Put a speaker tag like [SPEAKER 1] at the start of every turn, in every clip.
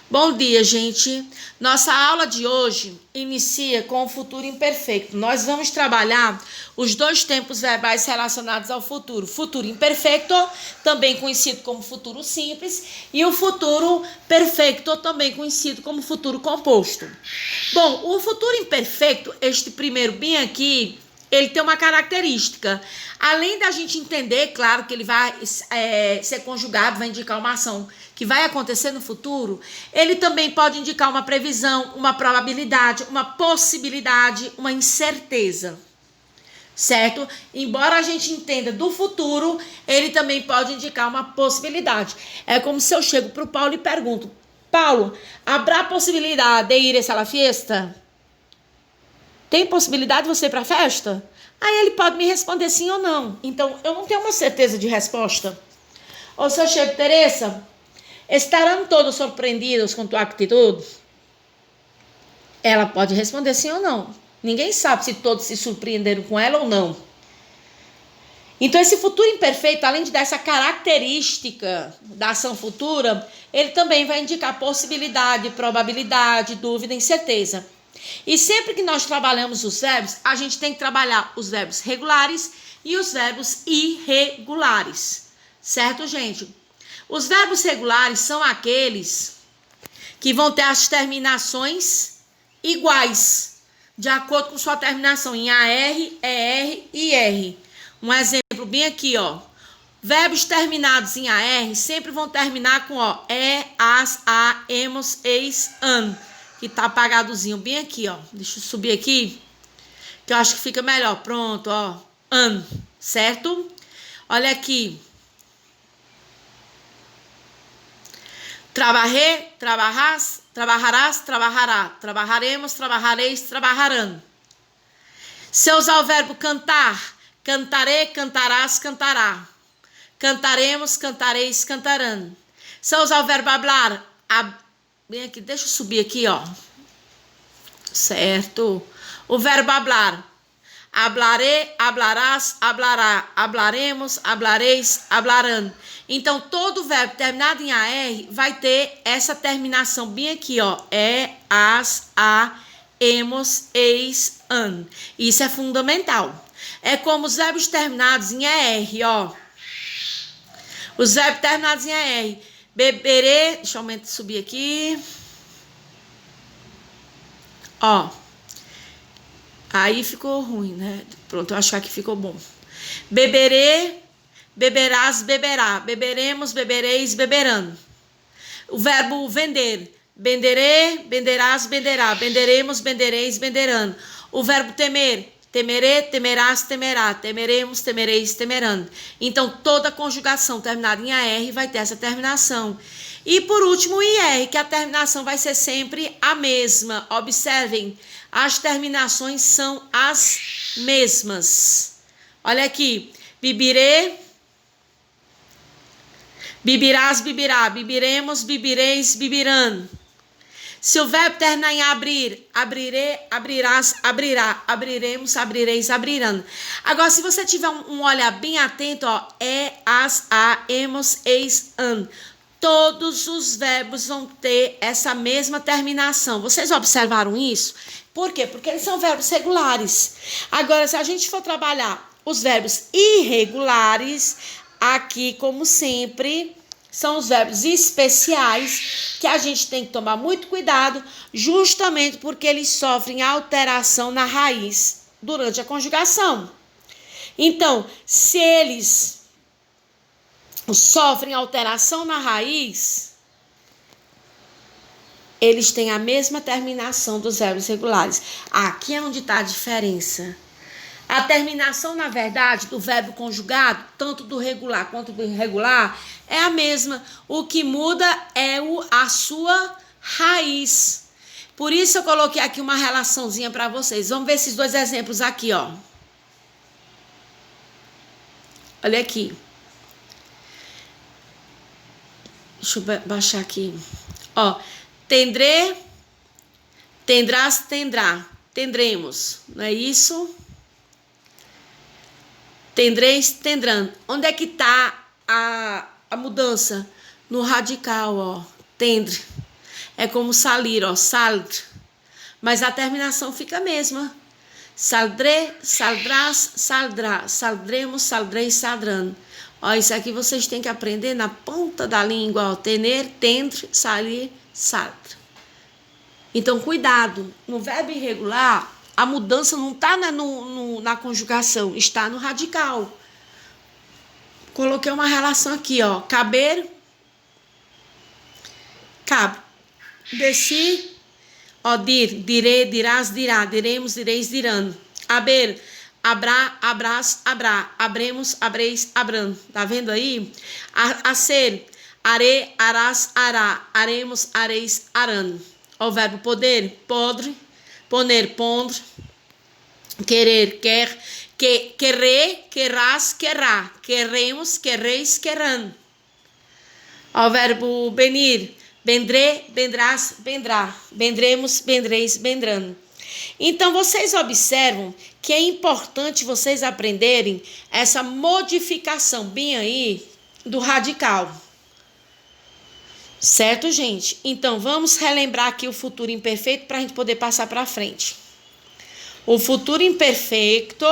[SPEAKER 1] Bom dia, gente. Nossa aula de hoje inicia com o futuro imperfeito. Nós vamos trabalhar os dois tempos verbais relacionados ao futuro. Futuro imperfeito, também conhecido como futuro simples, e o futuro perfeito, também conhecido como futuro composto. Bom, o futuro imperfeito, este primeiro bem aqui, ele tem uma característica. Além da gente entender, claro, que ele vai ser conjugado, vai indicar uma ação que vai acontecer no futuro, ele também pode indicar uma previsão, uma probabilidade, uma possibilidade, uma incerteza, certo? Embora a gente entenda do futuro, ele também pode indicar uma possibilidade. É como se eu chego para o Paulo e pergunto: Paulo, haverá possibilidade de ir a essa fiesta? Tem possibilidade de você ir para a festa? Aí ele pode me responder sim ou não. Então, eu não tenho uma certeza de resposta. Ou se eu chego, Teresa, estarão todos surpreendidos com tua atitude? Ela pode responder sim ou não. Ninguém sabe se todos se surpreenderam com ela ou não. Então, esse futuro imperfeito, além de dar essa característica da ação futura, ele também vai indicar possibilidade, probabilidade, dúvida, incerteza. E sempre que nós trabalhamos os verbos, a gente tem que trabalhar os verbos regulares e os verbos irregulares. Certo, gente? Os verbos regulares são aqueles que vão ter as terminações iguais, de acordo com sua terminação em AR, ER e R. Um exemplo bem aqui, ó. Verbos terminados em AR sempre vão terminar com ó, as, a, emos, eis, an. Que tá apagadozinho bem aqui, ó. Deixa eu subir aqui, que eu acho que fica melhor. Pronto, ó. An, certo? Olha aqui. Trabalhei, trabalharás, trabalharás, trabalhará. Trabalharemos, trabalhareis, trabalharão. Se eu usar o verbo cantar, cantarei, cantarás, cantará. Cantaremos, cantareis, cantarão. Se eu usar o verbo hablar, bem aqui, deixa eu subir aqui, ó. Certo. O verbo hablar. Hablarei, hablarás, hablará. Hablaremos, hablareis, hablarão. Então, todo verbo terminado em AR vai ter essa terminação bem aqui, ó. As, a, emos, eis, an. Isso é fundamental. É como os verbos terminados em ER, ó. Os verbos terminados em ER. Beberei, deixa eu subir aqui. Ó. Aí ficou ruim, né? Pronto, eu acho que aqui ficou bom. Beberei, beberás, beberá. Beberemos, bebereis, beberão. O verbo vender. Venderei, venderás, venderá. Venderemos, vendereis, venderão. O verbo temer. Temerê, temerás, temerá. Temeremos, temereis, temerão. Então, toda conjugação terminada em AR vai ter essa terminação. E, por último, o IR, que a terminação vai ser sempre a mesma. Observem, as terminações são as mesmas. Olha aqui. Bibirê, bibirás, bibirá. Bibiremos, bibireis, bibirão. Se o verbo terminar em abrir, abrirei, abrirás, abrirá. Abriremos, abrireis, abrirão. Agora, se você tiver um olhar bem atento, ó, as, a, emos, eis, an. Todos os verbos vão ter essa mesma terminação. Vocês observaram isso? Por quê? Porque eles são verbos regulares. Agora, se a gente for trabalhar os verbos irregulares, aqui, como sempre, são os verbos especiais que a gente tem que tomar muito cuidado, justamente porque eles sofrem alteração na raiz durante a conjugação. Então, se eles sofrem alteração na raiz, eles têm a mesma terminação dos verbos regulares. Aqui é onde está a diferença. A terminação, na verdade, do verbo conjugado, tanto do regular quanto do irregular, é a mesma. O que muda é a sua raiz. Por isso eu coloquei aqui uma relaçãozinha para vocês. Vamos ver esses dois exemplos aqui, ó. Olha aqui. Deixa eu baixar aqui. Ó, tendré, tendrás, tendrá. Tendremos, não é isso? Tendreis, tendrão. Onde é que está a mudança? No radical, ó. Tendre. É como salir, ó, sald. Mas a terminação fica a mesma. Saldré, saldrás, saldrá. Saldremos, saldreis, saldrão. Ó, isso aqui vocês têm que aprender na ponta da língua, ó. Tener, tendre, salir, saldr. Então, cuidado. No verbo irregular, a mudança não está na conjugação, está no radical. Coloquei uma relação aqui, ó. Caber, cabe. Desci, ó, dir, direi, dirás, dirá. Diremos, direis, dirão. Haber, habrá, abrás, abrá. Abremos, abreis, abrão. Tá vendo aí? A ser, are, arás, ará. Aremos, areis, arão. Ó, o verbo poder, podre. Poner, pondre. Querer, quer. Querer, querrás, querrá. Queremos, querreis, querrão. Ó, o verbo venir. Vendré, vendrás, vendrá. Vendremos, vendreis, vendrão. Então, vocês observam que é importante vocês aprenderem essa modificação bem aí do radical. Certo, gente? Então, vamos relembrar aqui o futuro imperfeito para a gente poder passar para frente. O futuro imperfeito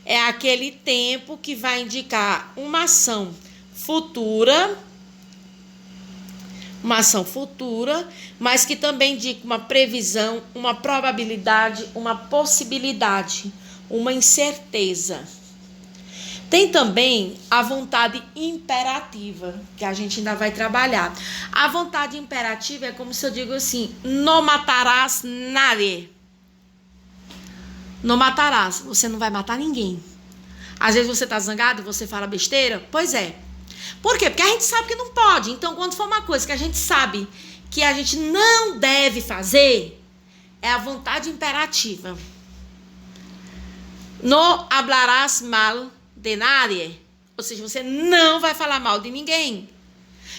[SPEAKER 1] é aquele tempo que vai indicar uma ação futura, mas que também indica uma previsão, uma probabilidade, uma possibilidade, uma incerteza. Tem também a vontade imperativa, que a gente ainda vai trabalhar. A vontade imperativa é como se eu digo assim: não matarás nadie. Não matarás, você não vai matar ninguém. Às vezes você tá zangado, você fala besteira. Pois é. Por quê? Porque a gente sabe que não pode. Então, quando for uma coisa que a gente sabe que a gente não deve fazer, é a vontade imperativa. No hablarás mal de nadie. Ou seja, você não vai falar mal de ninguém.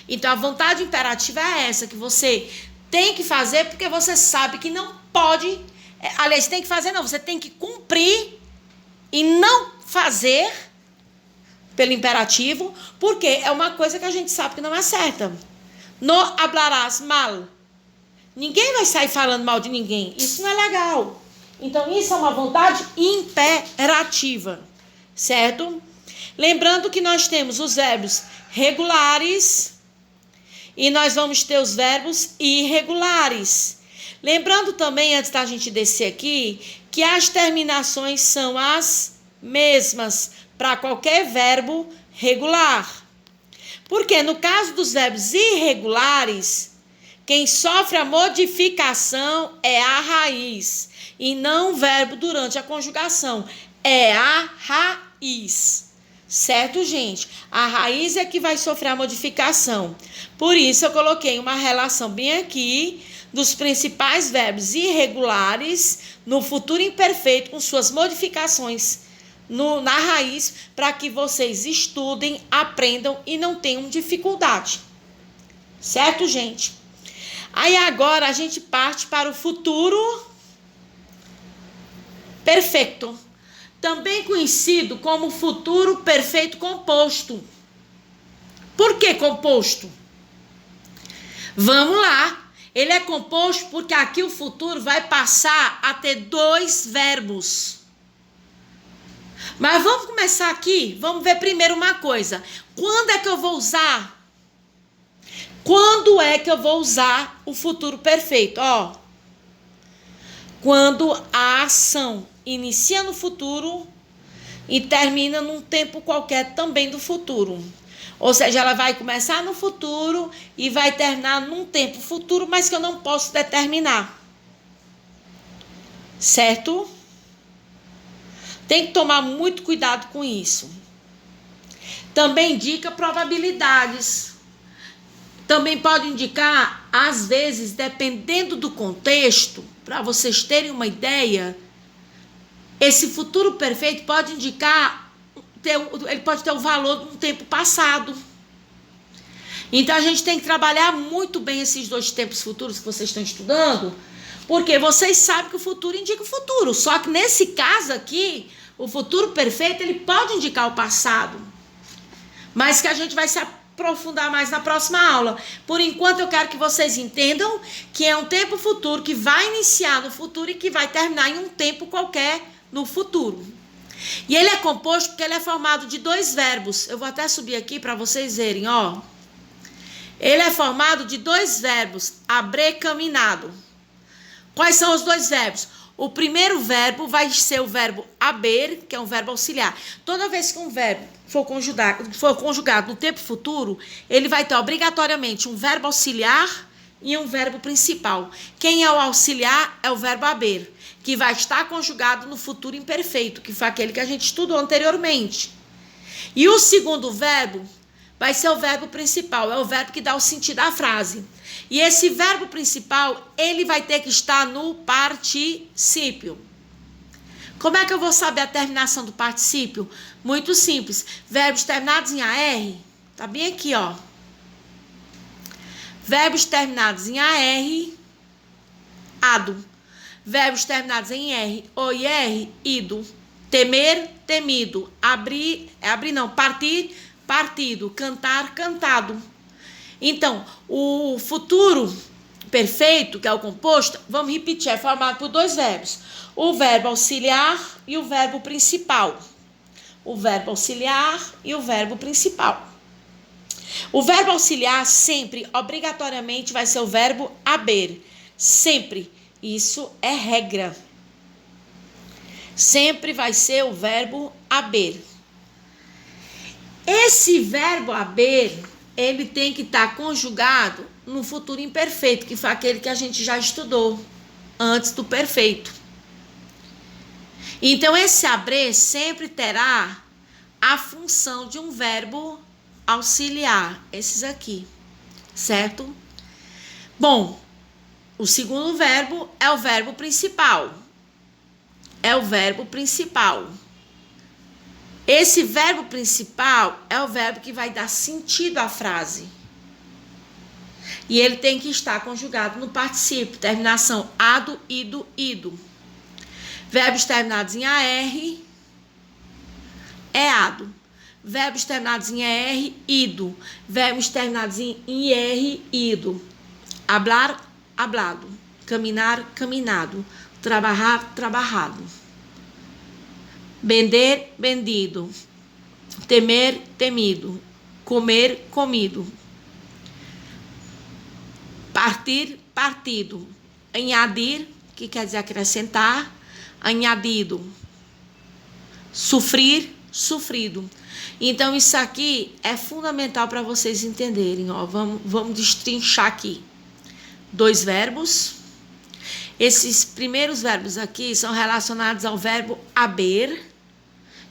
[SPEAKER 1] Então, a vontade imperativa é essa, que você tem que fazer porque você sabe que não pode. Aliás, tem que fazer não, você tem que cumprir e não fazer pelo imperativo, porque é uma coisa que a gente sabe que não é certa. No hablarás mal. Ninguém vai sair falando mal de ninguém. Isso não é legal. Então, isso é uma vontade imperativa, certo? Lembrando que nós temos os verbos regulares e nós vamos ter os verbos irregulares. Lembrando também, antes da gente descer aqui, que as terminações são as mesmas para qualquer verbo regular. Porque no caso dos verbos irregulares, quem sofre a modificação é a raiz e não o verbo durante a conjugação. É a raiz. Certo, gente? A raiz é que vai sofrer a modificação. Por isso, eu coloquei uma relação bem aqui dos principais verbos irregulares no futuro imperfeito com suas modificações na raiz, para que vocês estudem, aprendam e não tenham dificuldade. Certo, gente? Aí agora a gente parte para o futuro perfeito, também conhecido como futuro perfeito composto. Por que composto? Vamos lá. Ele é composto porque aqui o futuro vai passar a ter dois verbos. Mas vamos começar aqui. Vamos ver primeiro uma coisa. Quando é que eu vou usar? Quando é que eu vou usar o futuro perfeito? Ó, quando a ação inicia no futuro e termina num tempo qualquer também do futuro. Ou seja, ela vai começar no futuro e vai terminar num tempo futuro, mas que eu não posso determinar. Certo? Tem que tomar muito cuidado com isso. Também indica probabilidades. Também pode indicar, às vezes, dependendo do contexto, para vocês terem uma ideia, esse futuro perfeito pode indicar, ele pode ter o valor de um tempo passado. Então, a gente tem que trabalhar muito bem esses dois tempos futuros que vocês estão estudando, porque vocês sabem que o futuro indica o futuro. Só que nesse caso aqui, o futuro perfeito, ele pode indicar o passado. Mas que a gente vai se aprofundar mais na próxima aula. Por enquanto, eu quero que vocês entendam que é um tempo futuro que vai iniciar no futuro e que vai terminar em um tempo qualquer no futuro. E ele é composto porque ele é formado de 2 verbos. Eu vou até subir aqui para vocês verem, ó. Ele é formado de 2 verbos, haber, caminado. Quais são os 2 verbos? O primeiro verbo vai ser o verbo haber, que é um verbo auxiliar. Toda vez que um verbo for conjugado no tempo futuro, ele vai ter obrigatoriamente um verbo auxiliar e um verbo principal. Quem é o auxiliar é o verbo haber, que vai estar conjugado no futuro imperfeito, que foi aquele que a gente estudou anteriormente. E o segundo verbo vai ser o verbo principal, é o verbo que dá o sentido à frase. E esse verbo principal, ele vai ter que estar no particípio. Como é que eu vou saber a terminação do particípio? Muito simples. Verbos terminados em AR, tá bem aqui, ó. Verbos terminados em AR, ado. Verbos terminados em R ou IR, ido. Temer, temido. Partir, partido. Cantar, cantado. Então, o futuro perfeito, que é o composto, vamos repetir, é formado por 2 verbos. O verbo auxiliar e o verbo principal. O verbo auxiliar e o verbo principal. O verbo auxiliar sempre, obrigatoriamente, vai ser o verbo haber. Sempre. Isso é regra. Sempre vai ser o verbo haber. Esse verbo haber, ele tem que estar conjugado no futuro imperfeito, que foi aquele que a gente já estudou antes do perfeito. Então, esse haber sempre terá a função de um verbo auxiliar, esses aqui, certo? Bom, o segundo verbo é o verbo principal. É o verbo principal. Esse verbo principal é o verbo que vai dar sentido à frase. E ele tem que estar conjugado no particípio, terminação ado, ido, ido. Verbos terminados em AR, é ado. Verbos terminados em ER, ido. Verbos terminados em IR, ido. Hablar, hablado. Caminar, caminado. Trabalhar, trabalhado. Vender, vendido. Temer, temido. Comer, comido. Partir, partido. Añadir, que quer dizer acrescentar. Añadido. Sofrer, sofrido. Então, isso aqui é fundamental para vocês entenderem. Ó. Vamos destrinchar aqui. 2 verbos. Esses primeiros verbos aqui são relacionados ao verbo haber,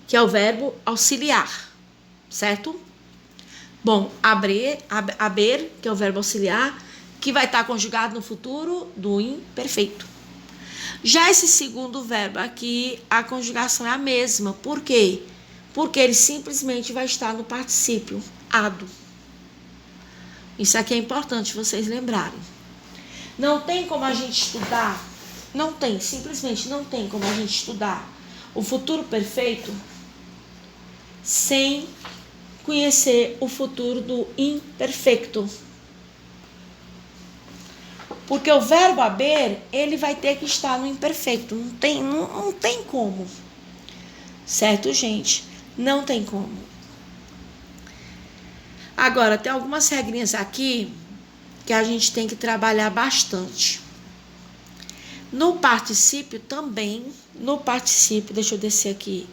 [SPEAKER 1] que é o verbo auxiliar, certo? Bom, haber, que é o verbo auxiliar, que vai estar conjugado no futuro do imperfeito. Já esse segundo verbo aqui, a conjugação é a mesma. Por quê? Porque ele simplesmente vai estar no particípio, ado. Isso aqui é importante vocês lembrarem. Não tem como a gente estudar, simplesmente não tem como a gente estudar o futuro perfeito sem conhecer o futuro do imperfeito. Porque o verbo haber, ele vai ter que estar no imperfeito. Não tem como. Certo, gente? Não tem como. Agora, tem algumas regrinhas aqui que a gente tem que trabalhar bastante. No particípio também, deixa eu descer aqui.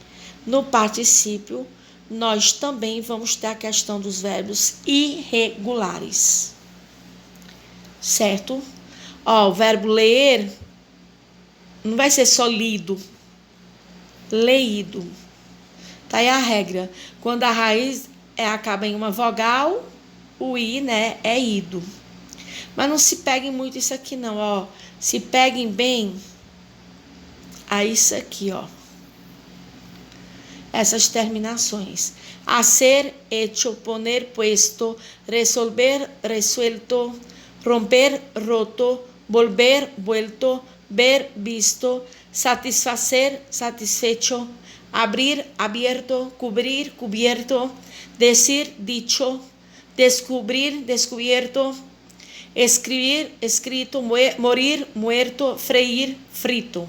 [SPEAKER 1] No particípio, nós também vamos ter a questão dos verbos irregulares. Certo? Ó, o verbo ler não vai ser só lido, leído. Tá aí a regra. Quando a raiz acaba em uma vogal, o i, né, é ido. Mas não se peguem muito isso aqui não, ó. Se peguem bem a isso aqui, ó. Essas terminações. Hacer, hecho, poner, puesto, resolver, resuelto, romper, roto, volver, vuelto, ver, visto, satisfacer, satisfecho, abrir, abierto, cubrir, cubierto, decir, dicho, descobrir, descubierto, escribir, escrito, morir, muerto, freír, frito.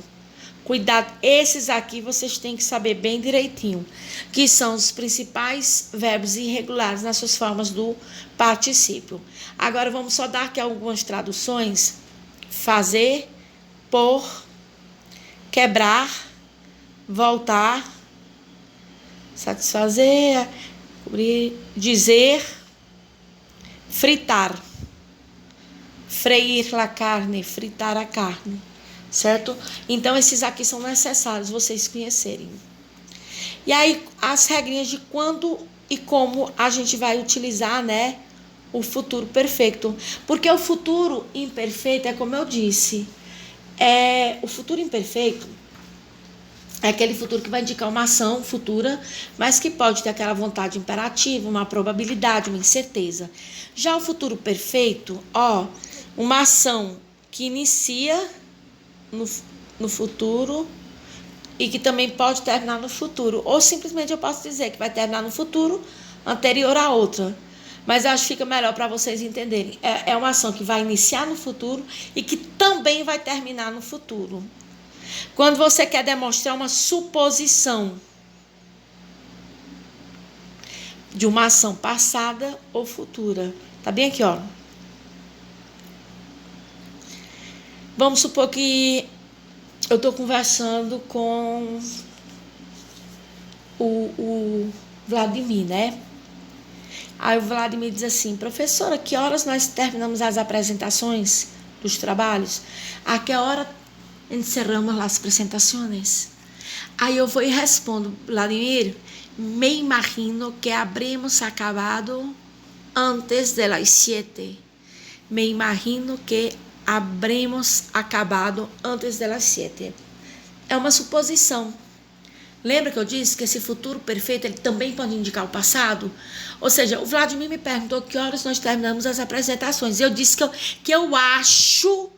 [SPEAKER 1] Cuidado, esses aqui vocês têm que saber bem direitinho, que são os principais verbos irregulares nas suas formas do particípio. Agora vamos só dar aqui algumas traduções. Fazer, pôr, quebrar, voltar, satisfazer, cobrir, dizer, fritar, freír a carne, fritar a carne, certo? Então, esses aqui são necessários vocês conhecerem. E aí, as regrinhas de quando e como a gente vai utilizar, né, o futuro perfeito. Porque o futuro imperfeito é como eu disse, o futuro imperfeito é aquele futuro que vai indicar uma ação futura, mas que pode ter aquela vontade imperativa, uma probabilidade, uma incerteza. Já o futuro perfeito, uma ação que inicia no futuro e que também pode terminar no futuro. Ou simplesmente eu posso dizer que vai terminar no futuro anterior a outra. Mas acho que fica melhor para vocês entenderem. É uma ação que vai iniciar no futuro e que também vai terminar no futuro. Quando você quer demonstrar uma suposição de uma ação passada ou futura. Tá bem aqui, ó. Vamos supor que eu estou conversando com o Vladimir, né? Aí o Vladimir diz assim: professora, que horas nós terminamos as apresentações dos trabalhos? A que hora encerramos as apresentações? Aí eu vou e respondo: Vladimir, me imagino que habremos acabado antes de las 7. Me imagino que habremos acabado antes de las 7. É uma suposição. Lembra que eu disse que esse futuro perfeito ele também pode indicar o passado? Ou seja, o Vladimir me perguntou que horas nós terminamos as apresentações. Eu disse que eu acho.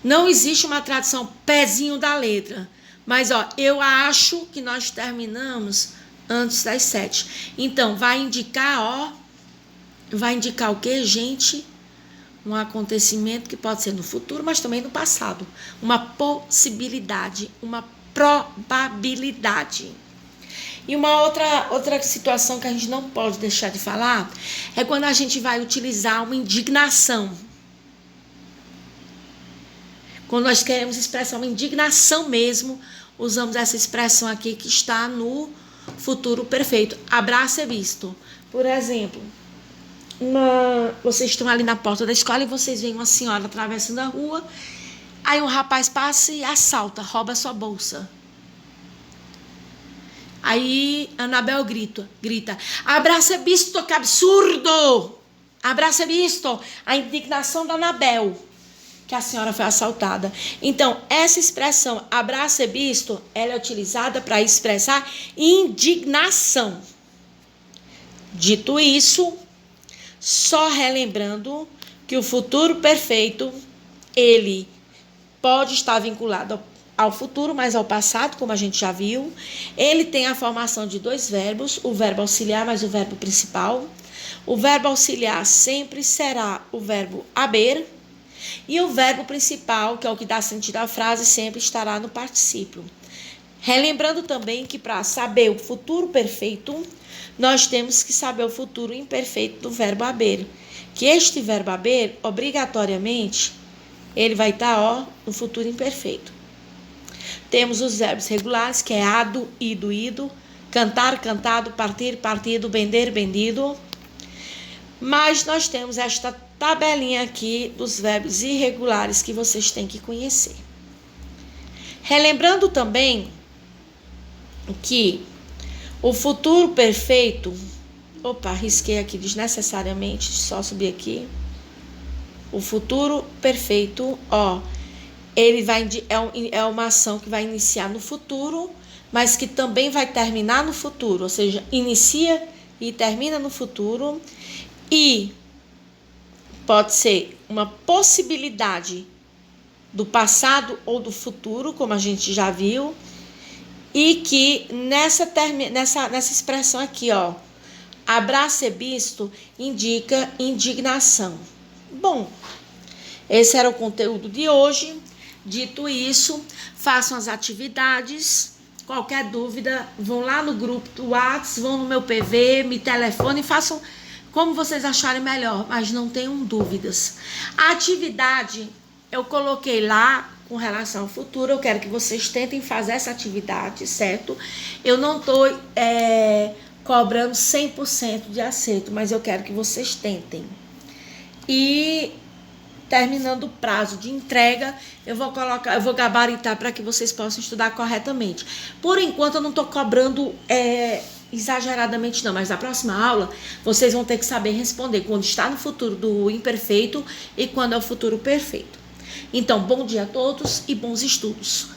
[SPEAKER 1] Não existe uma tradução pezinho da letra. Mas, eu acho que nós terminamos antes das 7. Então, vai indicar o quê, gente? Um acontecimento que pode ser no futuro, mas também no passado. Uma possibilidade, uma probabilidade. E uma outra situação que a gente não pode deixar de falar é quando a gente vai utilizar uma indignação. Quando nós queremos expressar uma indignação mesmo, usamos essa expressão aqui que está no futuro perfeito. Abraço é visto. Por exemplo, vocês estão ali na porta da escola e vocês veem uma senhora atravessando a rua. Aí um rapaz passa e assalta, rouba sua bolsa. Aí Anabel grita: abraço é visto, que absurdo! Abraço é visto! A indignação da Anabel, que a senhora foi assaltada. Então, essa expressão, abraço é visto, ela é utilizada para expressar indignação. Dito isso, só relembrando que o futuro perfeito, ele pode estar vinculado ao futuro, mas ao passado, como a gente já viu. Ele tem a formação de 2 verbos, o verbo auxiliar mais o verbo principal. O verbo auxiliar sempre será o verbo haber, e o verbo principal, que é o que dá sentido à frase, sempre estará no particípio. Relembrando também que para saber o futuro perfeito, nós temos que saber o futuro imperfeito do verbo haber. Que este verbo haber, obrigatoriamente, ele vai estar, no futuro imperfeito. Temos os verbos regulares, que é ado, ido, ido, cantar, cantado, partir, partido, vender, vendido. Mas nós temos esta tabelinha aqui dos verbos irregulares que vocês têm que conhecer. Relembrando também que o futuro perfeito... risquei aqui desnecessariamente, só subir aqui. O futuro perfeito, ele é uma ação que vai iniciar no futuro, mas que também vai terminar no futuro, ou seja, inicia e termina no futuro, e pode ser uma possibilidade do passado ou do futuro, como a gente já viu, e que nessa expressão aqui, Abracebisto indica indignação. Bom, esse era o conteúdo de hoje. Dito isso, façam as atividades. Qualquer dúvida, vão lá no grupo do WhatsApp, vão no meu PV, me telefonem, façam como vocês acharem melhor, mas não tenham dúvidas. A atividade eu coloquei lá com relação ao futuro, eu quero que vocês tentem fazer essa atividade, certo? Eu não estou cobrando 100% de acerto, mas eu quero que vocês tentem. E terminando o prazo de entrega, eu vou gabaritar para que vocês possam estudar corretamente. Por enquanto, eu não estou cobrando exageradamente não, mas na próxima aula, vocês vão ter que saber responder quando está no futuro do imperfeito e quando é o futuro perfeito. Então, bom dia a todos e bons estudos.